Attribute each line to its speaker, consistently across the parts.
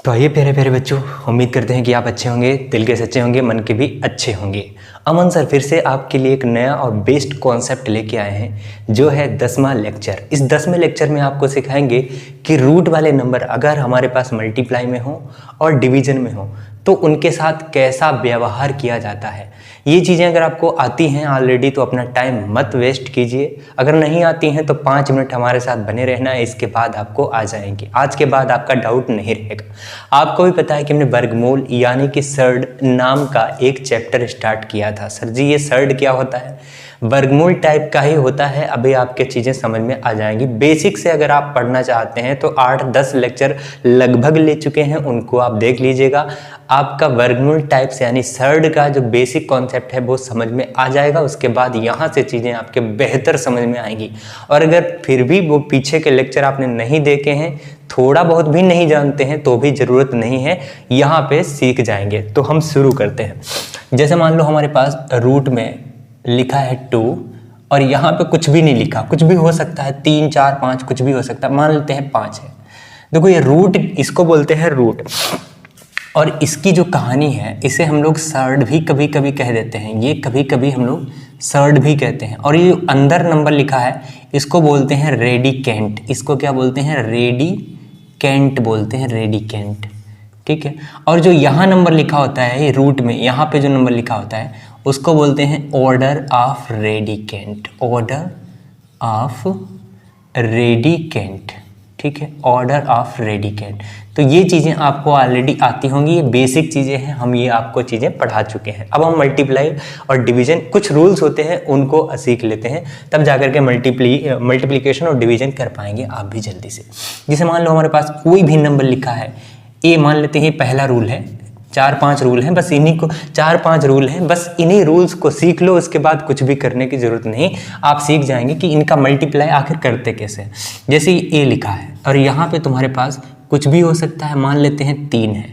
Speaker 1: तो आइए प्यारे प्यारे बच्चों, उम्मीद करते हैं कि आप अच्छे होंगे, दिल के सच्चे होंगे, मन के भी अच्छे होंगे। अमन सर फिर से आपके लिए एक नया और बेस्ट कॉन्सेप्ट लेके आए हैं, जो है 10वां लेक्चर। इस 10वें लेक्चर में आपको सिखाएंगे कि रूट वाले नंबर अगर हमारे पास मल्टीप्लाई में हो और डिवीजन में हो तो उनके साथ कैसा व्यवहार किया जाता है। ये चीज़ें अगर आपको आती हैं ऑलरेडी तो अपना टाइम मत वेस्ट कीजिए, अगर नहीं आती हैं तो 5 मिनट हमारे साथ बने रहना है, इसके बाद आपको आ जाएंगे। आज के बाद आपका डाउट नहीं रहेगा। आपको भी पता है कि हमने वर्गमूल यानी कि सर्ड नाम का एक चैप्टर स्टार्ट किया था। सर जी ये सर्ड क्या होता है? वर्गमूल टाइप का ही होता है। अभी आपके चीज़ें समझ में आ जाएंगी। बेसिक से अगर आप पढ़ना चाहते हैं तो 8-10 लेक्चर लगभग ले चुके हैं, उनको आप देख लीजिएगा। आपका वर्गमूल टाइप्स यानी सर्ड का जो बेसिक कॉन्सेप्ट है वो समझ में आ जाएगा। उसके बाद यहाँ से चीज़ें आपके बेहतर समझ में आएंगी। और अगर फिर भी वो पीछे के लेक्चर आपने नहीं देखे हैं, थोड़ा बहुत भी नहीं जानते हैं, तो भी ज़रूरत नहीं है, यहाँ पे सीख जाएंगे। तो हम शुरू करते हैं। जैसे मान लो हमारे पास रूट में लिखा है 2 और यहाँ पे कुछ भी नहीं लिखा, कुछ भी हो सकता है, 3, 4, 5 कुछ भी हो सकता है। मान लेते हैं 5 है। देखो ये रूट, इसको बोलते हैं रूट। और इसकी जो कहानी है इसे हम लोग सर्ड भी कभी कभी कह देते हैं, ये कभी कभी हम लोग सर्ड भी कहते हैं। और ये अंदर नंबर लिखा है इसको बोलते हैं रेडिकेंट। इसको क्या बोलते हैं? रेडिकेंट बोलते हैं, रेडिकेंट। ठीक है। और जो यहाँ नंबर लिखा होता है ये रूट में, यहाँ पे जो नंबर लिखा होता है उसको बोलते हैं order of radicand, order of radicand. ठीक है, ऑर्डर ऑफ रेडिकेंट। तो ये चीज़ें आपको ऑलरेडी आती होंगी, ये बेसिक चीज़ें हैं, हम ये आपको चीज़ें पढ़ा चुके हैं। अब हम मल्टीप्लाई और डिवीजन, कुछ रूल्स होते हैं उनको सीख लेते हैं, तब जाकर के मल्टीप्लिकेशन और डिवीजन कर पाएंगे आप भी जल्दी से। जैसे मान लो हमारे पास कोई भी नंबर लिखा है, ए मान लेते हैं, पहला रूल है। 4-5 रूल हैं, बस इन्हीं को 4-5 रूल हैं, बस इन्हीं रूल्स को सीख लो। उसके बाद कुछ भी करने की ज़रूरत नहीं, आप सीख जाएंगे कि इनका मल्टीप्लाई आखिर करते कैसे। जैसे ए लिखा है और यहाँ पे तुम्हारे पास कुछ भी हो सकता है, मान लेते हैं 3 है,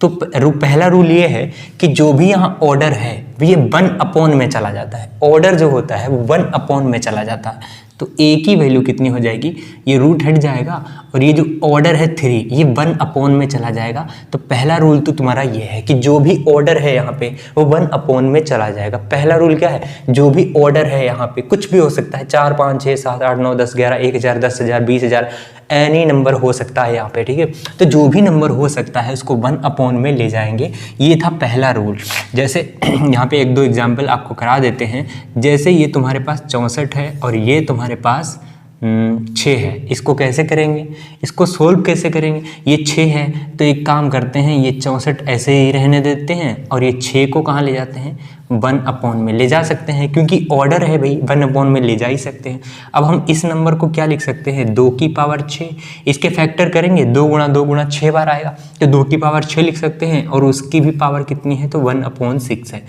Speaker 1: तो पहला रूल ये है कि जो भी यहाँ ऑर्डर है ये 1/, में चला जाता है। ऑर्डर जो होता है वो 1/, में चला जाता है। तो ए की वैल्यू कितनी हो जाएगी? ये रूट हट जाएगा और ये जो ऑर्डर है 3 ये 1/, में चला जाएगा। तो पहला रूल तो तुम्हारा ये है कि जो भी ऑर्डर है यहाँ पे वो 1/, में चला जाएगा। पहला रूल क्या है? जो भी ऑर्डर है यहाँ पे कुछ भी हो सकता है, 4, 5, 6, 7, 8, 9, 10, 11, 1000, 10,000, 20,000, एनी नंबर हो सकता है यहाँ पे। ठीक है, तो जो भी नंबर हो सकता है उसको 1/, में ले जाएंगे। ये था पहला रूल। जैसे यहाँ पे 1-2 एग्जाम्पल आपको करा देते हैं। जैसे ये तुम्हारे पास 64 है और ये तुम्हारे पास 6 है। इसको कैसे करेंगे, इसको सोल्व कैसे करेंगे? ये 6 है तो एक काम करते हैं, ये 64 ऐसे ही रहने देते हैं और ये 6 को कहाँ ले जाते हैं? 1/, में ले जा सकते हैं, क्योंकि ऑर्डर है भाई, 1/, में ले जा ही सकते हैं। अब हम इस नंबर को क्या लिख सकते हैं? 2 की पावर 6। इसके फैक्टर करेंगे, 2 गुणा 2 गुणा 6 बार आएगा, तो 2 की पावर 6 लिख सकते हैं। और उसकी भी पावर कितनी है? तो 1/6 है।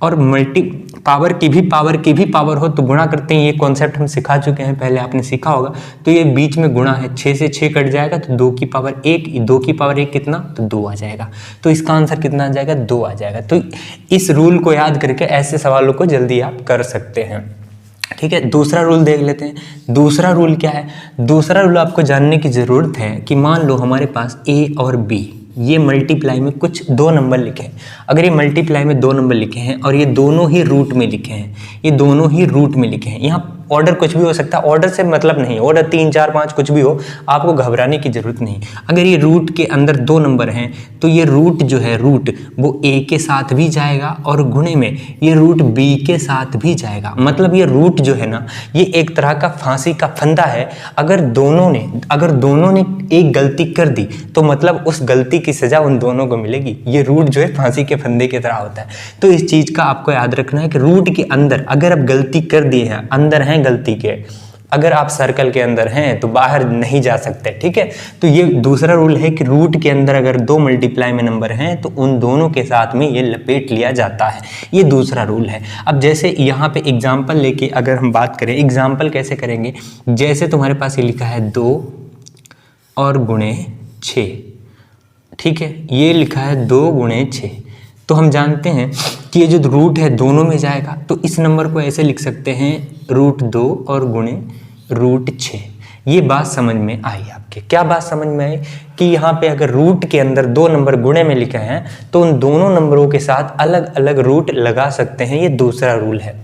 Speaker 1: और मल्टी पावर की भी पावर हो तो गुणा करते हैं। ये कॉन्सेप्ट हम सिखा चुके हैं, पहले आपने सीखा होगा। तो ये बीच में गुणा है, 6 से 6 कट जाएगा तो 2 की पावर 1, 2 की पावर 1 कितना? तो 2 आ जाएगा। तो इसका आंसर कितना आ जाएगा? 2 आ जाएगा। तो इस रूल को याद करके ऐसे सवालों को जल्दी आप कर सकते हैं। ठीक है, दूसरा रूल देख लेते हैं। दूसरा रूल क्या है? दूसरा रूल आपको जानने की ज़रूरत है कि मान लो हमारे पास ए और बी, ये मल्टीप्लाई में कुछ 2 नंबर लिखे हैं। अगर ये मल्टीप्लाई में 2 नंबर लिखे हैं और ये दोनों ही रूट में लिखे हैं, ये दोनों ही रूट में लिखे हैं, यहाँ ऑर्डर कुछ भी हो सकता है, ऑर्डर से मतलब नहीं, ऑर्डर 3, 4, 5 कुछ भी हो, आपको घबराने की जरूरत नहीं। अगर ये रूट के अंदर 2 नंबर हैं तो ये रूट जो है, रूट वो ए के साथ भी जाएगा और गुणे में ये रूट बी के साथ भी जाएगा। मतलब ये रूट जो है ना, ये एक तरह का फांसी का फंदा है। अगर दोनों ने एक गलती कर दी तो मतलब उस गलती की सजा उन दोनों को मिलेगी। ये रूट जो है फांसी के फंदे की तरह होता है। तो इस चीज का आपको याद रखना है कि रूट के अंदर अगर आप गलती कर दिए हैं, अंदर हैं गलती के, अगर आप सर्कल के अंदर हैं तो बाहर नहीं जा सकते। ठीक है, तो ये दूसरा रूल है कि रूट के अंदर अगर 2 मल्टीप्लाई में नंबर हैं तो उन दोनों के साथ में ये लपेट लिया जाता है। ये दूसरा रूल है। अब जैसे यहाँ पे एग्जाम्पल लेके अगर हम बात करें, एग्जाम्पल कैसे करेंगे? जैसे तुम्हारे पास ये लिखा है 2 और गुणे 6। ठीक है, ये लिखा है 2 गुणे 6, तो हम जानते हैं कि ये जो रूट है दोनों में जाएगा। तो इस नंबर को ऐसे लिख सकते हैं, √2 और गुणे √6। ये बात समझ में आई आपके? क्या बात समझ में आई कि यहाँ पे अगर रूट के अंदर 2 नंबर गुणे में लिखे हैं तो उन दोनों नंबरों के साथ अलग अलग रूट लगा सकते हैं। ये दूसरा रूल है,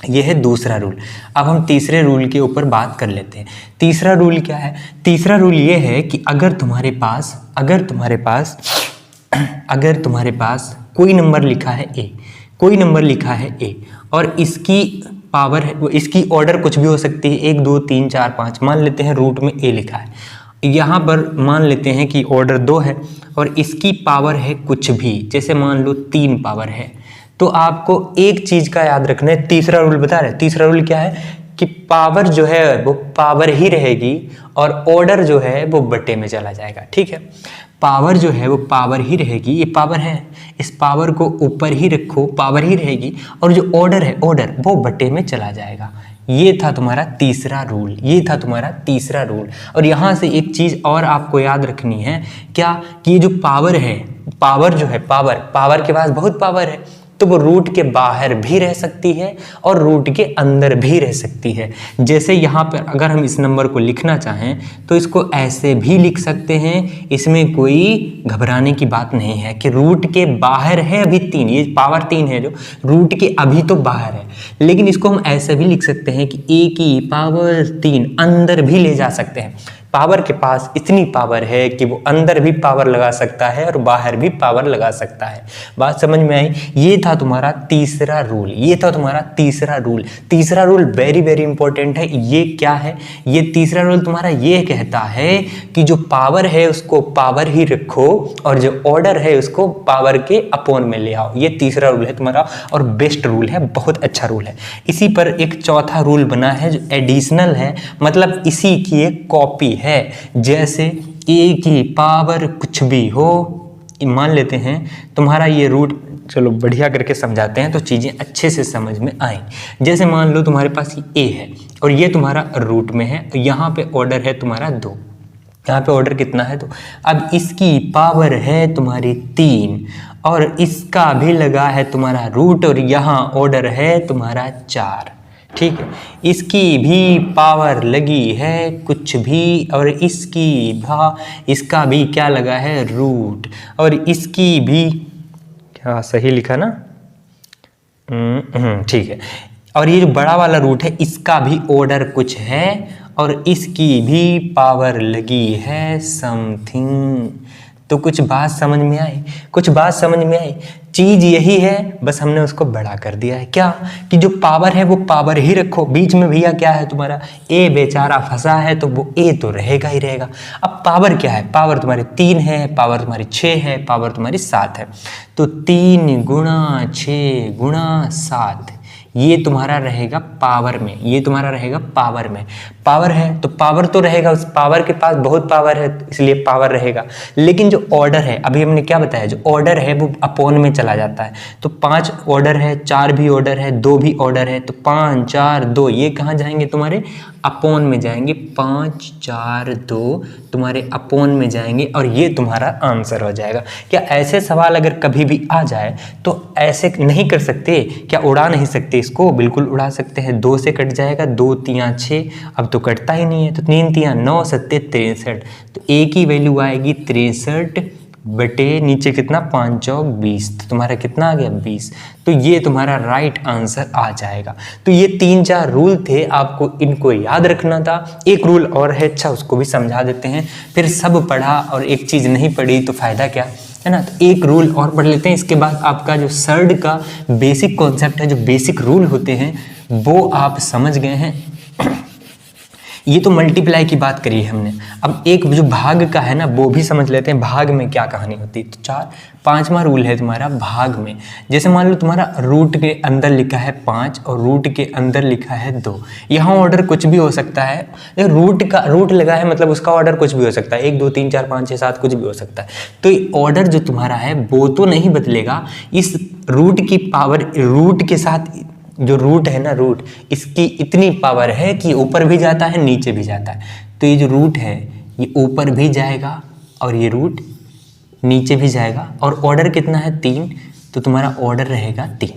Speaker 1: ये है दूसरा रूल। अब हम तीसरे रूल के ऊपर बात कर लेते हैं। तीसरा रूल क्या है? तीसरा रूल ये है कि अगर तुम्हारे पास कोई नंबर लिखा है ए, कोई नंबर लिखा है ए और इसकी पावर है, इसकी ऑर्डर कुछ भी हो सकती है, 1 2 3 4 5, मान लेते हैं रूट में ए लिखा है, यहाँ पर मान लेते हैं कि ऑर्डर 2 है और इसकी पावर है कुछ भी, जैसे मान लो 3 पावर है, तो आपको एक चीज का याद रखना है। तीसरा रूल बता रहे हैं, तीसरा रूल क्या है कि पावर जो है वो पावर ही रहेगी और ऑर्डर जो है वो बटे में चला जाएगा। ठीक है, पावर जो है वो पावर ही रहेगी, ये पावर है, इस पावर को ऊपर ही रखो, पावर ही रहेगी, और जो ऑर्डर है ऑर्डर वो बटे में चला जाएगा। ये था तुम्हारा तीसरा रूल, ये था तुम्हारा तीसरा रूल। और यहाँ से एक चीज और आपको याद रखनी है, क्या कि ये जो पावर है, पावर जो है, पावर के पास बहुत पावर है, तो वो रूट के बाहर भी रह सकती है और रूट के अंदर भी रह सकती है। जैसे यहाँ पर अगर हम इस नंबर को लिखना चाहें तो इसको ऐसे भी लिख सकते हैं, इसमें कोई घबराने की बात नहीं है कि रूट के बाहर है अभी 3, ये पावर 3 है जो रूट के अभी तो बाहर है, लेकिन इसको हम ऐसे भी लिख सकते हैं कि ए की पावर 3 अंदर भी ले जा सकते हैं। पावर के पास इतनी पावर है कि वो अंदर भी पावर लगा सकता है और बाहर भी पावर लगा सकता है। बात समझ में आई? ये था तुम्हारा तीसरा रूल, ये था तुम्हारा तीसरा रूल। तीसरा रूल वेरी वेरी इंपॉर्टेंट है। ये क्या है? ये तीसरा रूल तुम्हारा ये कहता है कि जो पावर है उसको पावर ही रखो और जो ऑर्डर है उसको पावर के अपोन में ले आओ। ये तीसरा रूल है तुम्हारा और बेस्ट रूल है, बहुत अच्छा रूल है। इसी पर एक चौथा रूल बना है जो एडिशनल है, मतलब इसी की एक कॉपी है। जैसे ए की पावर कुछ भी हो, मान लेते हैं तुम्हारा ये रूट, चलो बढ़िया करके समझाते हैं तो चीजें अच्छे से समझ में आए। जैसे मान लो तुम्हारे पास ये ए है और ये तुम्हारा रूट में है, तो यहाँ पे ऑर्डर है तुम्हारा 2, यहाँ पे ऑर्डर कितना है 2। अब इसकी पावर है तुम्हारी 3 और इसका भी लगा है तुम्हारा रूट और यहाँ ऑर्डर है तुम्हारा 4। ठीक है, इसकी भी पावर लगी है कुछ भी और इसका भी क्या लगा है रूट, और इसकी भी क्या सही लिखा ना, ठीक है, और ये जो बड़ा वाला रूट है इसका भी ऑर्डर कुछ है और इसकी भी पावर लगी है समथिंग। तो कुछ बात समझ में आई? कुछ बात समझ में आई? चीज यही है, बस हमने उसको बड़ा कर दिया है। क्या कि जो पावर है वो पावर ही रखो, बीच में भैया क्या है तुम्हारा ए बेचारा फंसा है तो वो ए तो रहेगा ही रहेगा। अब पावर क्या है? पावर तुम्हारी 3 है, पावर तुम्हारी 6 है, पावर तुम्हारी 7 है, तो 3 × 6 × 7 ये तुम्हारा रहेगा पावर में, ये तुम्हारा रहेगा पावर में। पावर है तो पावर तो रहेगा, उस पावर के पास बहुत पावर है इसलिए पावर रहेगा। लेकिन जो ऑर्डर है, अभी हमने क्या बताया, जो ऑर्डर है वो अपोन में चला जाता है। तो 5 ऑर्डर है, 4 भी ऑर्डर है, 2 भी ऑर्डर है, तो 5 4 2 ये कहाँ जाएंगे तुम्हारे अपोन में जाएंगे। 5 4 2 तुम्हारे अपोन में जाएंगे और ये तुम्हारा आंसर हो जाएगा। क्या ऐसे सवाल अगर कभी भी आ जाए तो ऐसे नहीं कर सकते? क्या उड़ा नहीं सकते इसको? बिल्कुल उड़ा सकते हैं। 2 से कट जाएगा, 2 3 6, अब तो कटता ही नहीं है, तो 3 3 9 7 63, तो ए की वैल्यू आएगी 63 बटे नीचे कितना 5 चौक 20, तो तुम्हारा कितना आ गया 20। तो ये तुम्हारा राइट आंसर आ जाएगा। तो ये 3-4 रूल थे, आपको इनको याद रखना था। एक रूल और है, अच्छा उसको भी समझा देते हैं, फिर सब पढ़ा और एक चीज नहीं पढ़ी तो फायदा क्या है ना। तो एक रूल और पढ़ लेते हैं, इसके बाद आपका जो सर्ड का बेसिक कॉन्सेप्ट है, जो बेसिक रूल होते हैं वो आप समझ गए हैं। ये तो मल्टीप्लाई की बात करी है हमने, अब एक जो भाग का है ना वो भी समझ लेते हैं, भाग में क्या कहानी होती है। तो 5वां रूल है तुम्हारा भाग में। जैसे मान लो तुम्हारा रूट के अंदर लिखा है 5 और रूट के अंदर लिखा है 2, यहाँ ऑर्डर कुछ भी हो सकता है। रूट लगा है मतलब उसका ऑर्डर कुछ भी हो सकता है, 1 2 3 4 5 6 7 कुछ भी हो सकता है। तो ऑर्डर जो तुम्हारा है वो तो नहीं बदलेगा, इस रूट की पावर, रूट के साथ जो रूट है ना, रूट इसकी इतनी पावर है कि ऊपर भी जाता है नीचे भी जाता है। तो ये जो रूट है ये ऊपर भी जाएगा और ये रूट नीचे भी जाएगा, और ऑर्डर कितना है 3, तो तुम्हारा ऑर्डर रहेगा 3।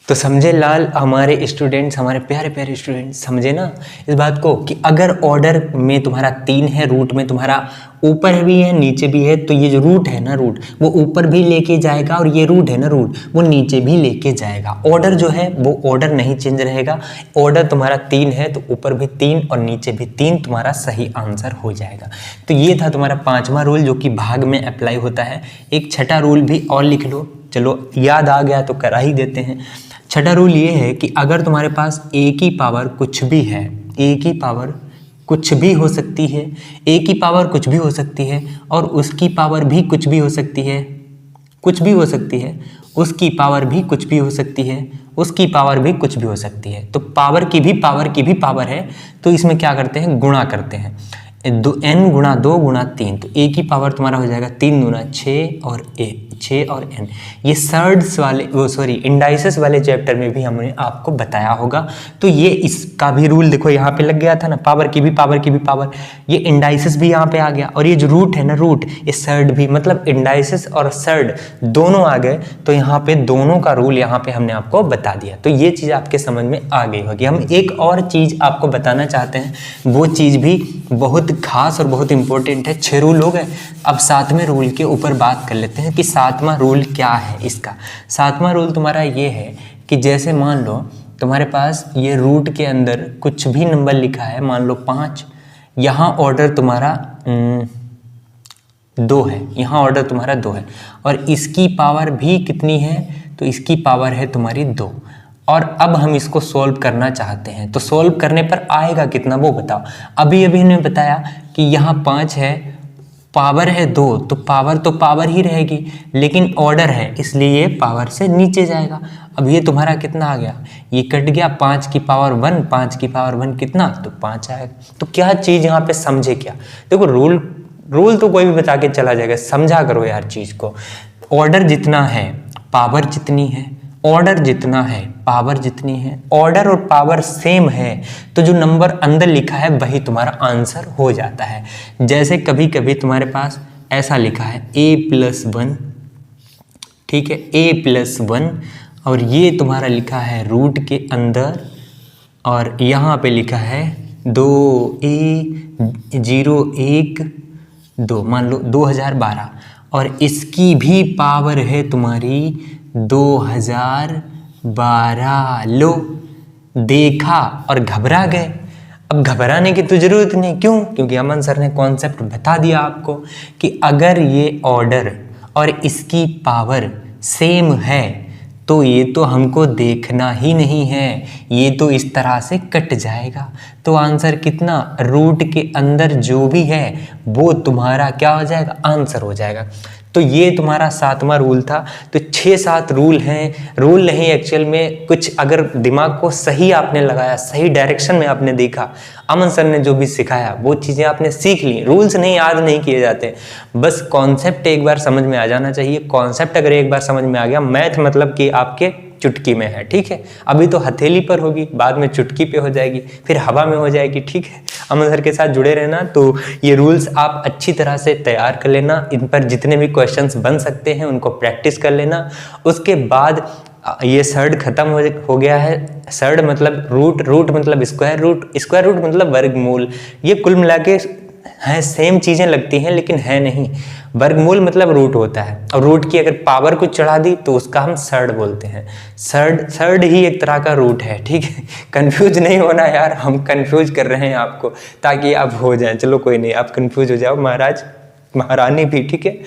Speaker 1: तो समझे लाल हमारे स्टूडेंट्स, हमारे प्यारे प्यारे स्टूडेंट्स, समझे ना इस बात को कि अगर ऑर्डर में तुम्हारा 3 है, रूट में तुम्हारा ऊपर भी है नीचे भी है, तो ये जो रूट है ना, रूट वो ऊपर भी लेके जाएगा और ये रूट है ना, रूट वो नीचे भी लेके जाएगा। ऑर्डर जो है वो ऑर्डर नहीं चेंज रहेगा। ऑर्डर तुम्हारा 3 है तो ऊपर भी 3 और नीचे भी 3 तुम्हारा सही आंसर हो जाएगा। तो ये था तुम्हारा 5वां रूल जो कि भाग में अप्लाई होता है। एक छठा रूल भी और लिख लो, चलो याद आ गया तो करा ही देते हैं। छठा रूल ये है कि अगर तुम्हारे पास a की पावर कुछ भी है, a की पावर कुछ भी हो सकती है, a की पावर कुछ भी हो सकती है और उसकी पावर भी कुछ भी हो सकती है, कुछ भी हो सकती है, उसकी पावर भी कुछ भी हो सकती है, उसकी पावर भी कुछ भी हो सकती है। तो पावर की भी पावर है, तो इसमें क्या करते हैं, गुणा करते हैं। n गुणा 2 गुणा 3, तो a की पावर तुम्हारा हो जाएगा 3 गुना 6 और 6 और n। ये सर्ड्स वाले इंडाइसेस वाले चैप्टर में भी हमने आपको बताया होगा। तो ये इसका भी रूल देखो यहाँ पे लग गया था ना, पावर की भी पावर, ये इंडाइसेस भी यहाँ पे आ गया। और ये जो रूट है ना, रूट ये सर्ड भी, मतलब इंडाइसेस और सर्ड दोनों आ गए, तो यहाँ पे दोनों का रूल यहाँ पे हमने आपको बता दिया। तो ये चीज़ आपके समझ में आ गई होगी। हम एक और चीज़ आपको बताना चाहते हैं, वो चीज़ भी बहुत खास और बहुत इंपॉर्टेंट है। 6 रूल हो गए, अब 7वें रूल के ऊपर बात कर लेते हैं कि 7वां रूल क्या है इसका। 7वां रूल तुम्हारा ये है कि जैसे मान लो तुम्हारे पास ये रूट के अंदर कुछ भी नंबर लिखा है, मान लो 5, यहाँ ऑर्डर तुम्हारा 2 है, यहाँ ऑर्डर तुम्हारा 2 है और इसकी पावर भी कितनी है, तो इसकी पावर है तुम्हारी 2। और अब हम इसको सॉल्व करना चाहते हैं, तो सॉल्व करने पर आएगा कितना वो बताओ। अभी हमने बताया कि यहाँ 5 है, पावर है 2, तो पावर ही रहेगी, लेकिन ऑर्डर है इसलिए ये पावर से नीचे जाएगा। अब ये तुम्हारा कितना आ गया, ये कट गया, 5 की पावर 1, 5 की पावर 1 कितना, तो 5 आएगा। तो क्या चीज़ यहाँ पे समझे क्या, देखो रूल तो कोई भी बता के चला जाएगा, समझा करो यार चीज़ को। ऑर्डर जितना है पावर जितनी है, ऑर्डर जितना है पावर जितनी है, ऑर्डर और पावर सेम है, तो जो नंबर अंदर लिखा है वही तुम्हारा आंसर हो जाता है। जैसे कभी कभी तुम्हारे पास ऐसा लिखा है a+1, ठीक है, a+1, और ये तुम्हारा लिखा है रूट के अंदर, और यहाँ पे लिखा है 2a01 मान लो 2012, और इसकी भी पावर है तुम्हारी 2012। लो देखा और घबरा गए। अब घबराने की तो जरूरत नहीं, क्यों, क्योंकि अमन सर ने कॉन्सेप्ट बता दिया आपको कि अगर ये ऑर्डर और इसकी पावर सेम है तो ये तो हमको देखना ही नहीं है, ये तो इस तरह से कट जाएगा। तो आंसर कितना, रूट के अंदर जो भी है वो तुम्हारा क्या हो जाएगा, आंसर हो जाएगा। तो ये तुम्हारा 7वां रूल था। तो 6-7 रूल हैं, रूल नहीं एक्चुअल में, कुछ अगर दिमाग को सही आपने लगाया, सही डायरेक्शन में आपने देखा, अमन सर ने जो भी सिखाया वो चीज़ें आपने सीख ली। रूल्स नहीं याद नहीं किए जाते, बस कॉन्सेप्ट एक बार समझ में आ जाना चाहिए। कॉन्सेप्ट अगर एक बार समझ में आ गया, मैथ मतलब कि आपके चुटकी में है, ठीक है। अभी तो हथेली पर होगी, बाद में चुटकी पे हो जाएगी, फिर हवा में हो जाएगी, ठीक है। अमन सर के साथ जुड़े रहना। तो ये रूल्स आप अच्छी तरह से तैयार कर लेना, इन पर जितने भी क्वेश्चंस बन सकते हैं उनको प्रैक्टिस कर लेना। उसके बाद ये सर्ड खत्म हो गया है। सर्ड मतलब रूट मतलब स्क्वायर रूट मतलब वर्गमूल। ये कुल मिला के हैं, सेम चीज़ें लगती हैं लेकिन है नहीं। वर्गमूल मतलब रूट होता है, और रूट की अगर पावर को चढ़ा दी तो उसका हम सर्ड बोलते हैं। सर्ड ही एक तरह का रूट है, ठीक है। कंफ्यूज नहीं होना यार, हम कंफ्यूज कर रहे हैं आपको ताकि आप हो जाएं। चलो कोई नहीं, आप कंफ्यूज हो जाओ महाराज महारानी भी, ठीक है।